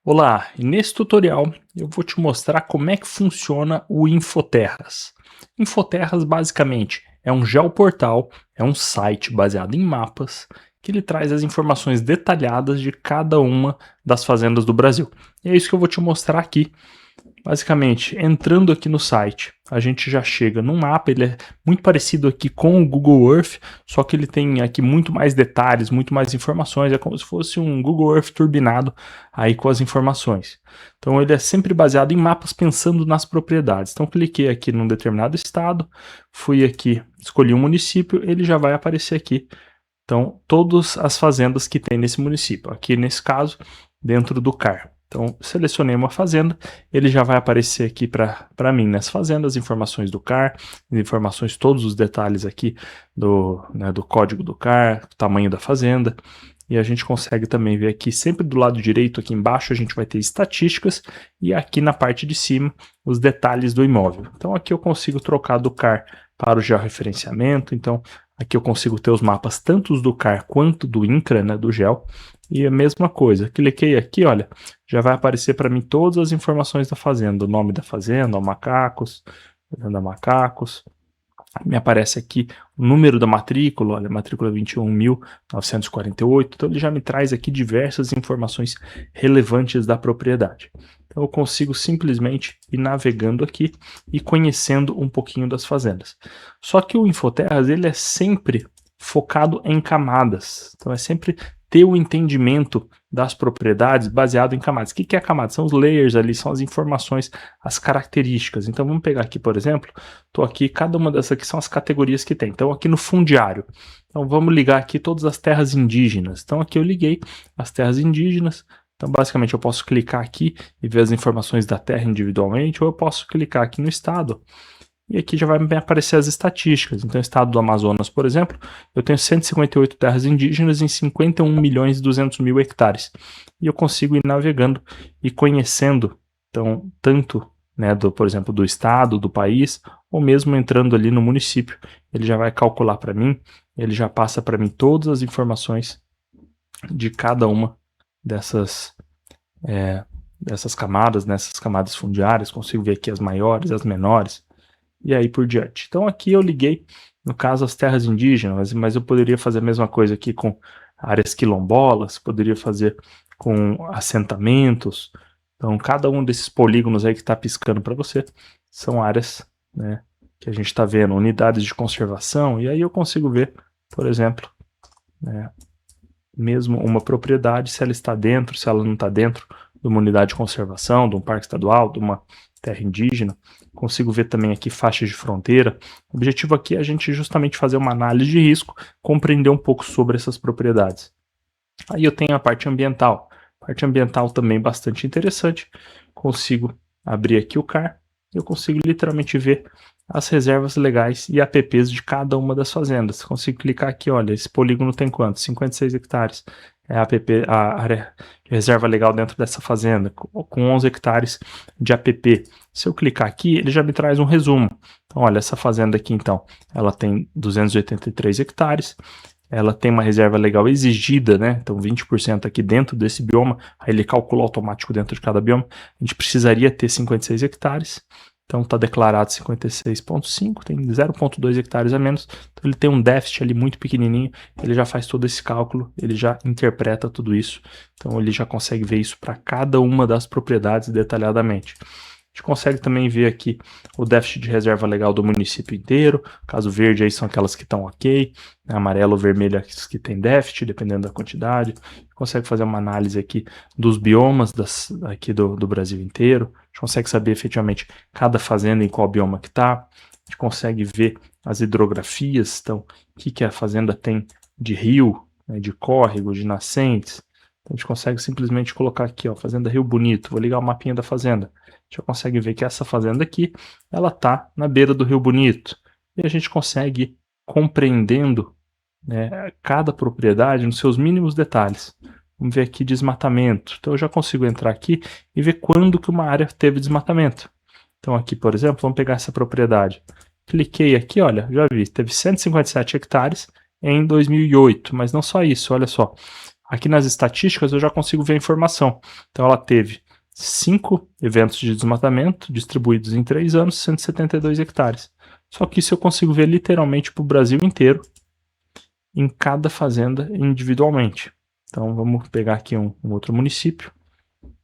Olá, e nesse tutorial eu vou te mostrar como é que funciona o Infoterras. Infoterras basicamente é um geoportal, é um site baseado em mapas que ele traz as informações detalhadas de cada uma das fazendas do Brasil. E é isso que eu vou te mostrar aqui. Basicamente, entrando aqui no site, a gente já chega num mapa, ele é muito parecido aqui com o Google Earth, só que ele tem aqui muito mais detalhes, muito mais informações, é como se fosse um Google Earth turbinado aí com as informações. Então ele é sempre baseado em mapas pensando nas propriedades. Então cliquei aqui num determinado estado, fui aqui, escolhi um município, ele já vai aparecer aqui. Então todas as fazendas que tem nesse município, aqui nesse caso, dentro do CAR. Então, selecionei uma fazenda, ele já vai aparecer aqui para mim nas fazendas, informações do CAR, informações, todos os detalhes aqui do código do CAR, tamanho da fazenda, e a gente consegue também ver aqui, sempre do lado direito, aqui embaixo, a gente vai ter estatísticas, e aqui na parte de cima, os detalhes do imóvel. Então, aqui eu consigo trocar do CAR para o georreferenciamento, então, aqui eu consigo ter os mapas tanto do CAR quanto do INCRA, né, do GEO, e a mesma coisa, cliquei aqui, olha, já vai aparecer para mim todas as informações da fazenda, o nome da fazenda, macacos, fazenda macacos, me aparece aqui o número da matrícula, olha, matrícula 21.948, então ele já me traz aqui diversas informações relevantes da propriedade. Então eu consigo simplesmente ir navegando aqui e conhecendo um pouquinho das fazendas. Só que o Infoterras, ele é sempre focado em camadas, então é sempre ter o entendimento das propriedades baseado em camadas. O que é camada? São os layers ali, são as informações, as características. Então vamos pegar aqui, por exemplo, estou aqui, cada uma dessas aqui são as categorias que tem. Então aqui no fundiário, então vamos ligar aqui todas as terras indígenas. Então aqui eu liguei as terras indígenas. Então basicamente eu posso clicar aqui e ver as informações da terra individualmente, ou eu posso clicar aqui no estado. E aqui já vai me aparecer as estatísticas. Então, o estado do Amazonas, por exemplo, eu tenho 158 terras indígenas em 51.200.000 hectares. E eu consigo ir navegando e conhecendo, então, tanto, né, por exemplo, do estado, do país, ou mesmo entrando ali no município. Ele já vai calcular para mim, ele já passa para mim todas as informações de cada uma dessas camadas, nessas camadas fundiárias. Consigo ver aqui as maiores, as menores, e aí por diante. Então aqui eu liguei, no caso, as terras indígenas, mas eu poderia fazer a mesma coisa aqui com áreas quilombolas, poderia fazer com assentamentos. Então cada um desses polígonos aí que está piscando para você são áreas, né, que a gente está vendo, unidades de conservação, e aí eu consigo ver, por exemplo, né, mesmo uma propriedade, se ela está dentro, se ela não está dentro de uma unidade de conservação, de um parque estadual, de uma terra indígena. Consigo ver também aqui faixas de fronteira. O objetivo aqui é a gente justamente fazer uma análise de risco, compreender um pouco sobre essas propriedades. Aí eu tenho a parte ambiental. A parte ambiental também bastante interessante. Consigo abrir aqui o CAR, eu consigo literalmente ver as reservas legais e apps de cada uma das fazendas. Consigo clicar aqui, olha, esse polígono tem quanto? 56 hectares. É a área de reserva legal dentro dessa fazenda, com 11 hectares de app. Se eu clicar aqui, ele já me traz um resumo. Então, olha, essa fazenda aqui, então, ela tem 283 hectares, ela tem uma reserva legal exigida, né? Então 20% aqui dentro desse bioma, aí ele calcula automático dentro de cada bioma. A gente precisaria ter 56 hectares, então está declarado 56,5, tem 0,2 hectares a menos, então ele tem um déficit ali muito pequenininho, ele já faz todo esse cálculo, ele já interpreta tudo isso, então ele já consegue ver isso para cada uma das propriedades detalhadamente. A gente consegue também ver aqui o déficit de reserva legal do município inteiro. Caso verde aí são aquelas que estão ok, amarelo ou vermelho as que tem déficit, dependendo da quantidade. Consegue fazer uma análise aqui dos biomas aqui do Brasil inteiro. A gente consegue saber efetivamente cada fazenda em qual bioma que está. A gente consegue ver as hidrografias, então o que a fazenda tem de rio, né, de córrego, de nascentes. Então, a gente consegue simplesmente colocar aqui, ó, Fazenda Rio Bonito. Vou ligar o mapinha da fazenda. A gente já consegue ver que essa fazenda aqui, ela tá na beira do Rio Bonito. E a gente consegue ir compreendendo, né, cada propriedade nos seus mínimos detalhes. Vamos ver aqui desmatamento. Então eu já consigo entrar aqui e ver quando que uma área teve desmatamento. Então aqui, por exemplo, vamos pegar essa propriedade. Cliquei aqui, olha, já vi, teve 157 hectares em 2008, mas não só isso, olha só. Aqui nas estatísticas eu já consigo ver a informação. Então ela teve 5 eventos de desmatamento distribuídos em 3 anos, 172 hectares. Só que isso eu consigo ver literalmente para o Brasil inteiro, em cada fazenda individualmente. Então vamos pegar aqui um outro município.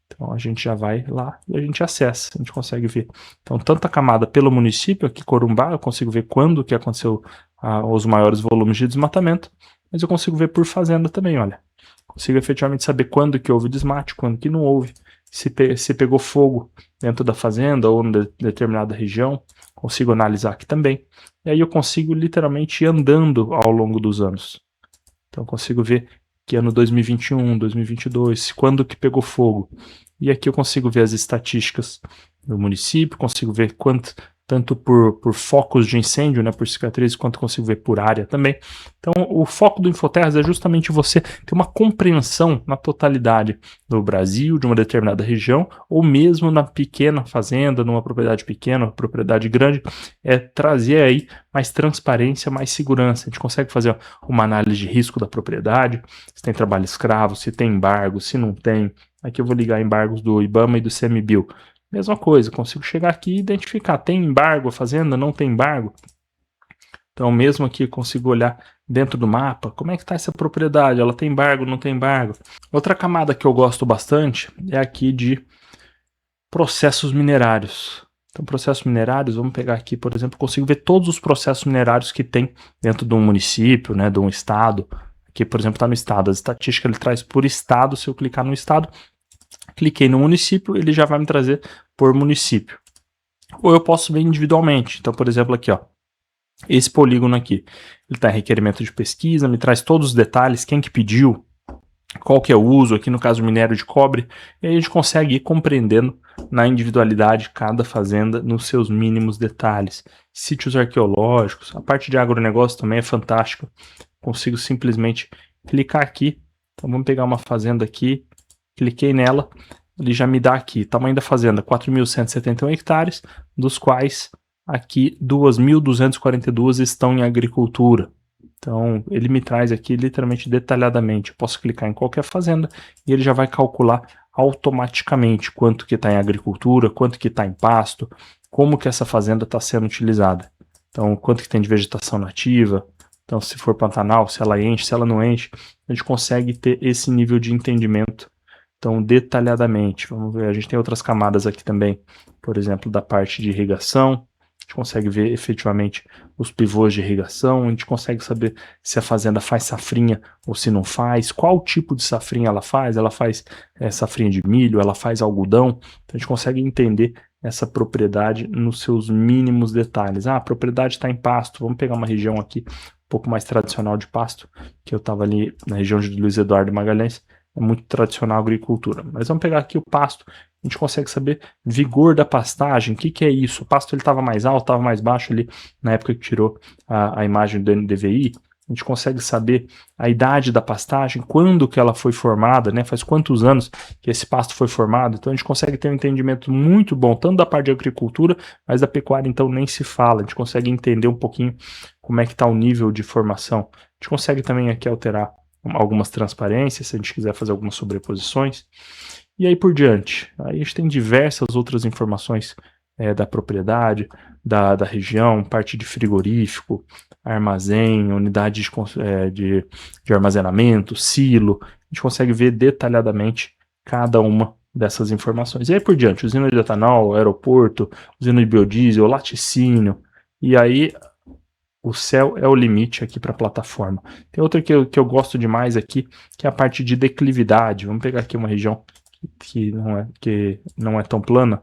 Então a gente já vai lá e a gente acessa, a gente consegue ver. Então tanta camada pelo município, aqui Corumbá, eu consigo ver quando que aconteceu os maiores volumes de desmatamento, mas eu consigo ver por fazenda também, olha. Consigo efetivamente saber quando que houve desmate, quando que não houve, se pegou fogo dentro da fazenda ou em determinada região, consigo analisar aqui também. E aí eu consigo literalmente ir andando ao longo dos anos. Então eu consigo ver que ano 2021, 2022, quando que pegou fogo. E aqui eu consigo ver as estatísticas do município, consigo ver quanto, tanto por focos de incêndio, né, por cicatrizes, quanto consigo ver por área também. Então o foco do Infoterras é justamente você ter uma compreensão na totalidade do Brasil, de uma determinada região, ou mesmo na pequena fazenda, numa propriedade pequena, propriedade grande, é trazer aí mais transparência, mais segurança. A gente consegue fazer uma análise de risco da propriedade, se tem trabalho escravo, se tem embargo, se não tem. Aqui eu vou ligar embargos do IBAMA e do CMBio. Mesma coisa, consigo chegar aqui e identificar, tem embargo a fazenda, não tem embargo? Então mesmo aqui eu consigo olhar dentro do mapa, como é que está essa propriedade, ela tem embargo, não tem embargo? Outra camada que eu gosto bastante é aqui de processos minerários. Então processos minerários, vamos pegar aqui, por exemplo, consigo ver todos os processos minerários que tem dentro de um município, né, de um estado. Aqui, por exemplo, está no estado, a estatística ele traz por estado, se eu clicar no estado, cliquei no município, ele já vai me trazer por município. Ou eu posso ver individualmente. Então, por exemplo, aqui, ó, esse polígono aqui, ele está em requerimento de pesquisa, me traz todos os detalhes, quem que pediu, qual que é o uso, aqui no caso minério de cobre, e aí a gente consegue ir compreendendo na individualidade cada fazenda nos seus mínimos detalhes. Sítios arqueológicos, a parte de agronegócio também é fantástica. Consigo simplesmente clicar aqui. Então vamos pegar uma fazenda aqui, cliquei nela, ele já me dá aqui, tamanho da fazenda, 4.171 hectares, dos quais aqui 2.242 estão em agricultura. Então ele me traz aqui literalmente detalhadamente, eu posso clicar em qualquer fazenda e ele já vai calcular automaticamente quanto que está em agricultura, quanto que está em pasto, como que essa fazenda está sendo utilizada. Então quanto que tem de vegetação nativa, então se for Pantanal, se ela enche, se ela não enche, a gente consegue ter esse nível de entendimento tão detalhadamente. Vamos ver, a gente tem outras camadas aqui também, por exemplo, da parte de irrigação, a gente consegue ver efetivamente os pivôs de irrigação, a gente consegue saber se a fazenda faz safrinha ou se não faz, qual tipo de safrinha ela faz safrinha de milho, ela faz algodão, então a gente consegue entender essa propriedade nos seus mínimos detalhes. Ah, a propriedade está em pasto, vamos pegar uma região aqui um pouco mais tradicional de pasto, que eu estava ali na região de Luiz Eduardo Magalhães, é muito tradicional a agricultura. Mas vamos pegar aqui o pasto, a gente consegue saber vigor da pastagem, o que é isso? O pasto estava mais alto, estava mais baixo ali na época que tirou a imagem do NDVI. A gente consegue saber a idade da pastagem, quando que ela foi formada, né? Faz quantos anos que esse pasto foi formado. Então a gente consegue ter um entendimento muito bom, tanto da parte de agricultura, mas da pecuária então nem se fala. A gente consegue entender um pouquinho como é que está o nível de formação. A gente consegue também aqui alterar algumas transparências, se a gente quiser fazer algumas sobreposições. E aí por diante. Aí a gente tem diversas outras informações da propriedade, da região, parte de frigorífico, armazém, unidade de armazenamento, silo. A gente consegue ver detalhadamente cada uma dessas informações. E aí por diante, usina de etanol, aeroporto, usina de biodiesel, laticínio. E aí o céu é o limite aqui para a plataforma. Tem outra que eu gosto demais aqui, que é a parte de declividade. Vamos pegar aqui uma região que não é tão plana,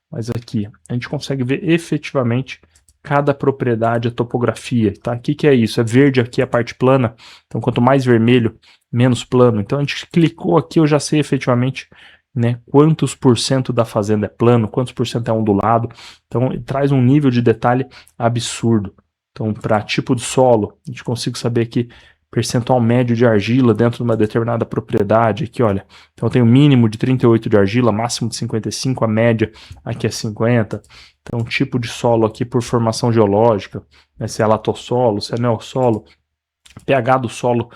mas aqui a gente consegue ver efetivamente cada propriedade, a topografia, tá? O que é isso? É verde aqui a parte plana, então quanto mais vermelho, menos plano. Então a gente clicou aqui, eu já sei efetivamente, né, quantos por cento da fazenda é plano, quantos por cento é ondulado. Então traz um nível de detalhe absurdo. Então para tipo de solo, a gente consegue saber aqui percentual médio de argila dentro de uma determinada propriedade, aqui olha, então tem o mínimo de 38 de argila, máximo de 55, a média aqui é 50, então tipo de solo aqui por formação geológica, né, se é latossolo, se é neossolo, pH do solo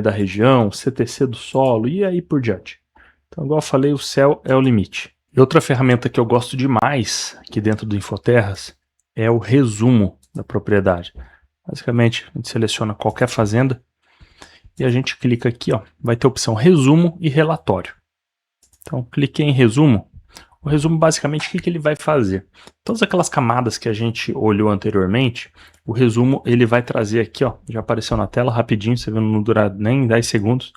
da região, CTC do solo e aí por diante. Então, igual eu falei, o céu é o limite. E outra ferramenta que eu gosto demais aqui dentro do Infoterras é o resumo da propriedade. Basicamente, a gente seleciona qualquer fazenda e a gente clica aqui, ó, vai ter a opção resumo e relatório. Então, cliquei em resumo. O resumo, basicamente, o que ele vai fazer? Todas aquelas camadas que a gente olhou anteriormente, o resumo ele vai trazer aqui, ó, já apareceu na tela rapidinho, você viu, não dura nem 10 segundos,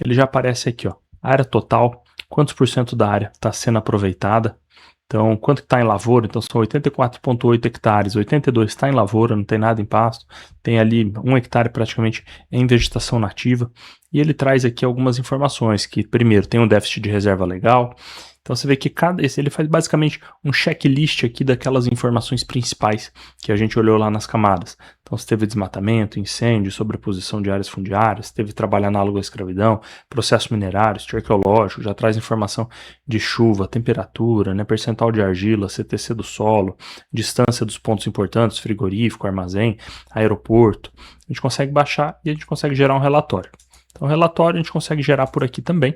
ele já aparece aqui, ó, área total, quantos por cento da área está sendo aproveitada, então quanto que está em lavoura, então são 84,8 hectares, 82 está em lavoura, não tem nada em pasto, tem ali 1 hectare praticamente em vegetação nativa, e ele traz aqui algumas informações, que primeiro tem um déficit de reserva legal. Então você vê que ele faz basicamente um checklist aqui daquelas informações principais que a gente olhou lá nas camadas. Então se teve desmatamento, incêndio, sobreposição de áreas fundiárias, se teve trabalho análogo à escravidão, processo minerário, estudo arqueológico, já traz informação de chuva, temperatura, né, percentual de argila, CTC do solo, distância dos pontos importantes, frigorífico, armazém, aeroporto. A gente consegue baixar e a gente consegue gerar um relatório. Então o relatório a gente consegue gerar por aqui também.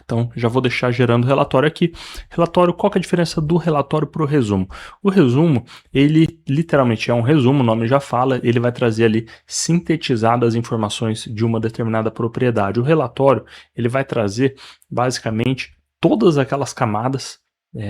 Então, já vou deixar gerando o relatório aqui. Relatório, qual que é a diferença do relatório para o resumo? O resumo, ele literalmente é um resumo, o nome já fala, ele vai trazer ali sintetizadas as informações de uma determinada propriedade. O relatório, ele vai trazer basicamente todas aquelas camadas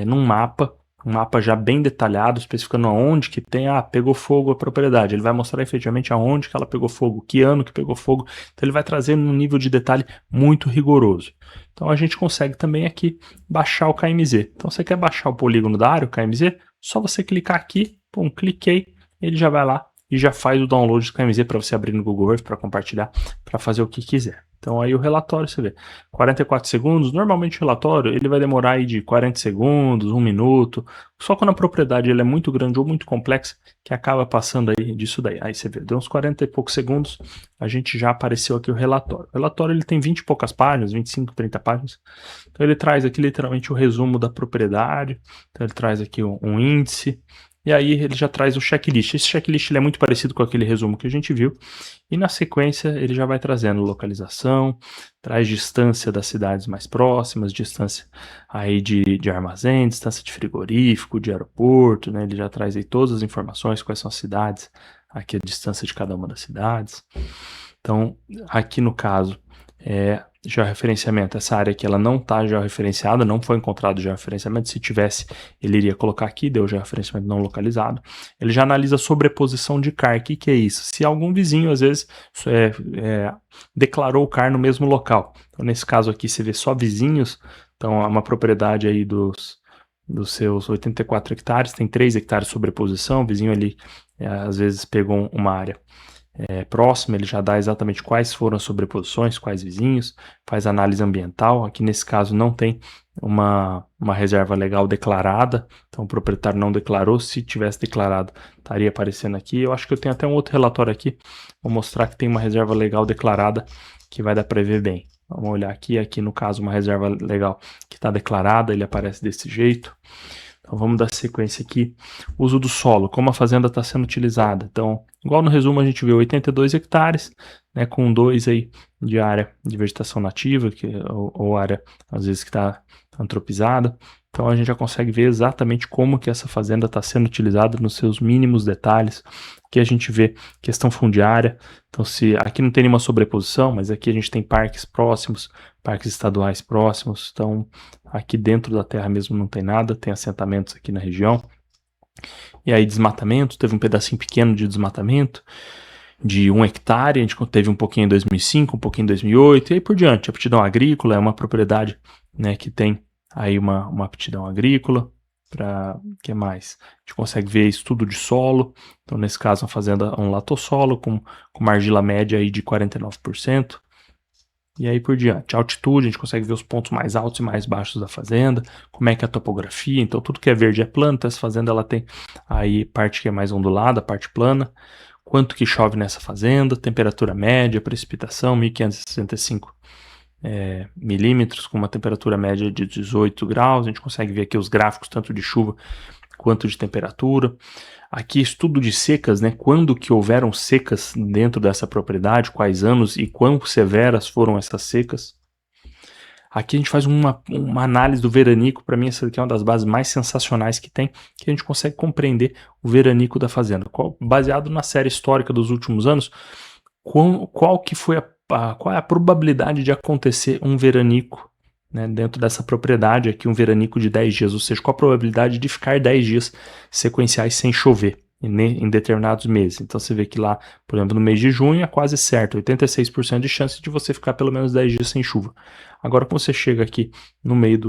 num mapa, um mapa já bem detalhado, especificando aonde que tem, pegou fogo a propriedade. Ele vai mostrar efetivamente aonde que ela pegou fogo, que ano que pegou fogo. Então ele vai trazer um nível de detalhe muito rigoroso. Então a gente consegue também aqui baixar o KMZ. Então você quer baixar o polígono da área, o KMZ, só você clicar aqui, pum, cliquei, ele já vai lá e já faz o download do KMZ para você abrir no Google Earth, para compartilhar, para fazer o que quiser. Então aí o relatório, você vê, 44 segundos, normalmente o relatório ele vai demorar aí de 40 segundos, 1 minuto, só quando a propriedade ele é muito grande ou muito complexa, que acaba passando aí disso daí. Aí você vê, deu uns 40 e poucos segundos, a gente já apareceu aqui o relatório. O relatório ele tem 20 e poucas páginas, 25, 30 páginas, então ele traz aqui literalmente o resumo da propriedade, então ele traz aqui um índice, e aí ele já traz o checklist. Esse checklist ele é muito parecido com aquele resumo que a gente viu. E na sequência ele já vai trazendo localização, traz distância das cidades mais próximas, distância aí de armazém, distância de frigorífico, de aeroporto, né? Ele já traz aí todas as informações, quais são as cidades, aqui a distância de cada uma das cidades. Então, aqui no caso, georreferenciamento, essa área aqui ela não está georreferenciada, não foi encontrado georreferenciamento, se tivesse ele iria colocar aqui, deu georreferenciamento não localizado. Ele já analisa sobreposição de CAR, o que é isso? Se algum vizinho às vezes declarou o CAR no mesmo local, então nesse caso aqui você vê só vizinhos, então é uma propriedade aí dos seus 84 hectares, tem 3 hectares de sobreposição, o vizinho ali às vezes pegou uma área próximo, ele já dá exatamente quais foram as sobreposições, quais vizinhos, faz análise ambiental. Aqui nesse caso não tem uma reserva legal declarada, então o proprietário não declarou. Se tivesse declarado, estaria aparecendo aqui. Eu acho que eu tenho até um outro relatório aqui, vou mostrar que tem uma reserva legal declarada que vai dar para ver bem. Vamos olhar aqui no caso uma reserva legal que está declarada, ele aparece desse jeito. Então vamos dar sequência aqui. Uso do solo, como a fazenda está sendo utilizada. Então, igual no resumo a gente vê 82 hectares, né, com 2 aí de área de vegetação nativa, ou área às vezes que está antropizada. Então a gente já consegue ver exatamente como que essa fazenda está sendo utilizada nos seus mínimos detalhes. Aqui a gente vê questão fundiária. Então se aqui não tem nenhuma sobreposição, mas aqui a gente tem parques próximos, parques estaduais próximos. Então aqui dentro da terra mesmo não tem nada, tem assentamentos aqui na região. E aí desmatamento, teve um pedacinho pequeno de desmatamento, de 1 hectare, a gente teve um pouquinho em 2005, um pouquinho em 2008, e aí por diante. A aptidão agrícola é uma propriedade, né, que tem aí uma aptidão agrícola. Para que mais? A gente consegue ver estudo de solo, então nesse caso uma fazenda, um latossolo com uma argila média aí de 49%. E aí por diante, altitude, a gente consegue ver os pontos mais altos e mais baixos da fazenda, como é que é a topografia, então tudo que é verde é plano, então essa fazenda ela tem aí parte que é mais ondulada, parte plana, quanto que chove nessa fazenda, temperatura média, precipitação, 1.565 milímetros, com uma temperatura média de 18 graus, a gente consegue ver aqui os gráficos tanto de chuva quanto de temperatura. Aqui estudo de secas, né? Quando que houveram secas dentro dessa propriedade, quais anos e quão severas foram essas secas. Aqui a gente faz uma análise do veranico. Para mim essa aqui é uma das bases mais sensacionais que tem, que a gente consegue compreender o veranico da fazenda. Baseado na série histórica dos últimos anos, qual é a probabilidade de acontecer um veranico, né, dentro dessa propriedade aqui, um veranico de 10 dias, ou seja, qual a probabilidade de ficar 10 dias sequenciais sem chover em determinados meses. Então você vê que lá, por exemplo, no mês de junho é quase certo, 86% de chance de você ficar pelo menos 10 dias sem chuva. Agora quando você chega aqui no meio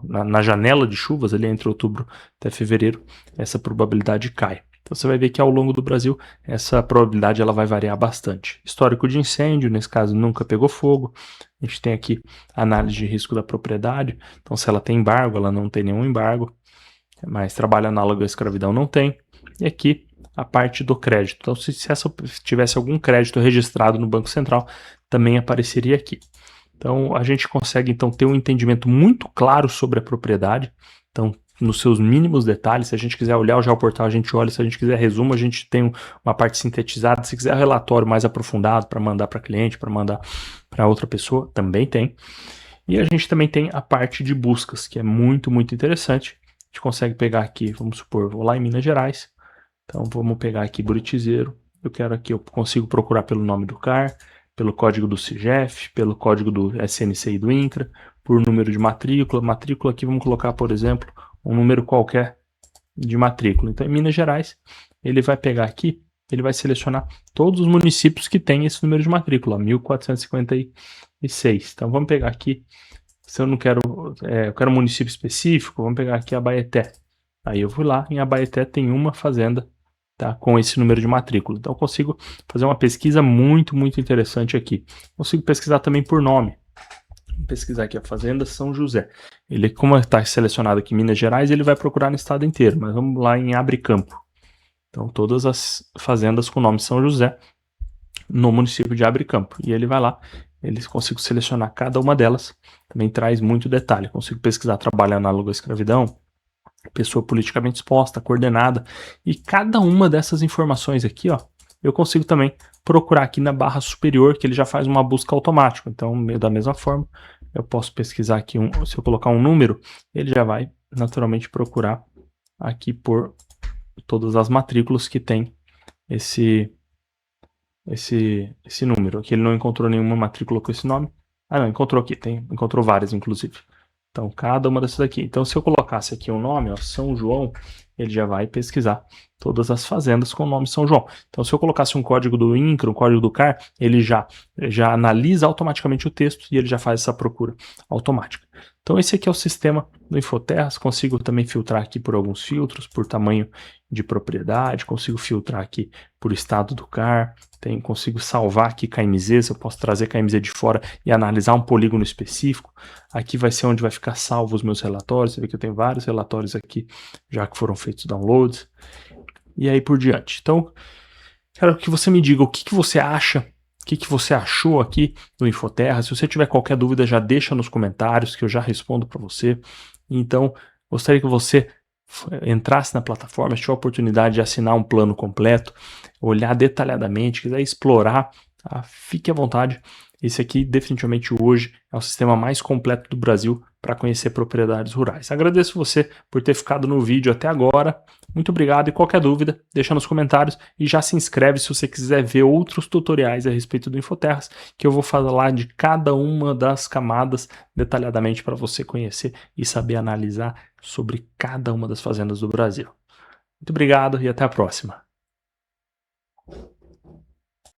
na janela de chuvas, ali entre outubro até fevereiro, essa probabilidade cai. Então você vai ver que ao longo do Brasil essa probabilidade ela vai variar bastante. Histórico de incêndio, nesse caso nunca pegou fogo. A gente tem aqui análise de risco da propriedade. Então se ela tem embargo, ela não tem nenhum embargo. Mas trabalho análogo à escravidão não tem. E aqui a parte do crédito. Então se essa tivesse algum crédito registrado no Banco Central, também apareceria aqui. Então a gente consegue então ter um entendimento muito claro sobre a propriedade. Então nos seus mínimos detalhes, se a gente quiser olhar o geoportal, a gente olha, se a gente quiser resumo, a gente tem uma parte sintetizada, se quiser relatório mais aprofundado para mandar para cliente, para mandar para outra pessoa, também tem. E a gente também tem a parte de buscas, que é muito, muito interessante. A gente consegue pegar aqui, vamos supor, vou lá em Minas Gerais, então vamos pegar aqui Buritizeiro, eu consigo procurar pelo nome do CAR, pelo código do CIGEF, pelo código do SNC e do INCRA, por número de matrícula aqui vamos colocar, por exemplo, um número qualquer de matrícula. Então, em Minas Gerais, ele vai pegar aqui, ele vai selecionar todos os municípios que têm esse número de matrícula, 1456. Então, vamos pegar aqui, se eu não quero, eu quero um município específico, vamos pegar aqui Abaeté. Aí eu vou lá, em Abaeté tem uma fazenda, tá, com esse número de matrícula. Então, eu consigo fazer uma pesquisa muito, muito interessante aqui. Consigo pesquisar também por nome. Pesquisar aqui a Fazenda São José. Ele, como está selecionado aqui em Minas Gerais, ele vai procurar no estado inteiro, mas vamos lá em Abre Campo. Então, todas as fazendas com nome São José no município de Abre Campo. E ele vai lá, ele consigo selecionar cada uma delas, também traz muito detalhe. Consigo pesquisar trabalho análogo à escravidão, pessoa politicamente exposta, coordenada, e cada uma dessas informações aqui, ó, eu consigo também procurar aqui na barra superior, que ele já faz uma busca automática. Então, da mesma forma, eu posso pesquisar aqui, se eu colocar um número, ele já vai naturalmente procurar aqui por todas as matrículas que tem esse número. Aqui ele não encontrou nenhuma matrícula com esse nome. Ah, não, encontrou aqui, encontrou várias, inclusive. Então, cada uma dessas aqui. Então, se eu colocasse aqui um nome, ó, São João, ele já vai pesquisar todas as fazendas com o nome São João. Então, se eu colocasse um código do INCRA, um código do CAR, ele já analisa automaticamente o texto e ele já faz essa procura automática. Então, esse aqui é o sistema do Infoterras. Consigo também filtrar aqui por alguns filtros, por tamanho de propriedade, consigo filtrar aqui por estado do CAR, consigo salvar aqui KMZs, eu posso trazer KMZ de fora e analisar um polígono específico. Aqui vai ser onde vai ficar salvo os meus relatórios. Você vê que eu tenho vários relatórios aqui, já que foram feitos downloads. E aí por diante. Então, quero que você me diga o que você acha, o que você achou aqui do Infoterra. Se você tiver qualquer dúvida, já deixa nos comentários que eu já respondo para você. Então, gostaria que você entrasse na plataforma, se tiver a oportunidade de assinar um plano completo, olhar detalhadamente, quiser explorar, tá? Fique à vontade. Esse aqui, definitivamente, hoje é o sistema mais completo do Brasil para conhecer propriedades rurais. Agradeço você por ter ficado no vídeo até agora. Muito obrigado e qualquer dúvida, deixa nos comentários e já se inscreve se você quiser ver outros tutoriais a respeito do Infoterras, que eu vou falar de cada uma das camadas detalhadamente para você conhecer e saber analisar sobre cada uma das fazendas do Brasil. Muito obrigado e até a próxima.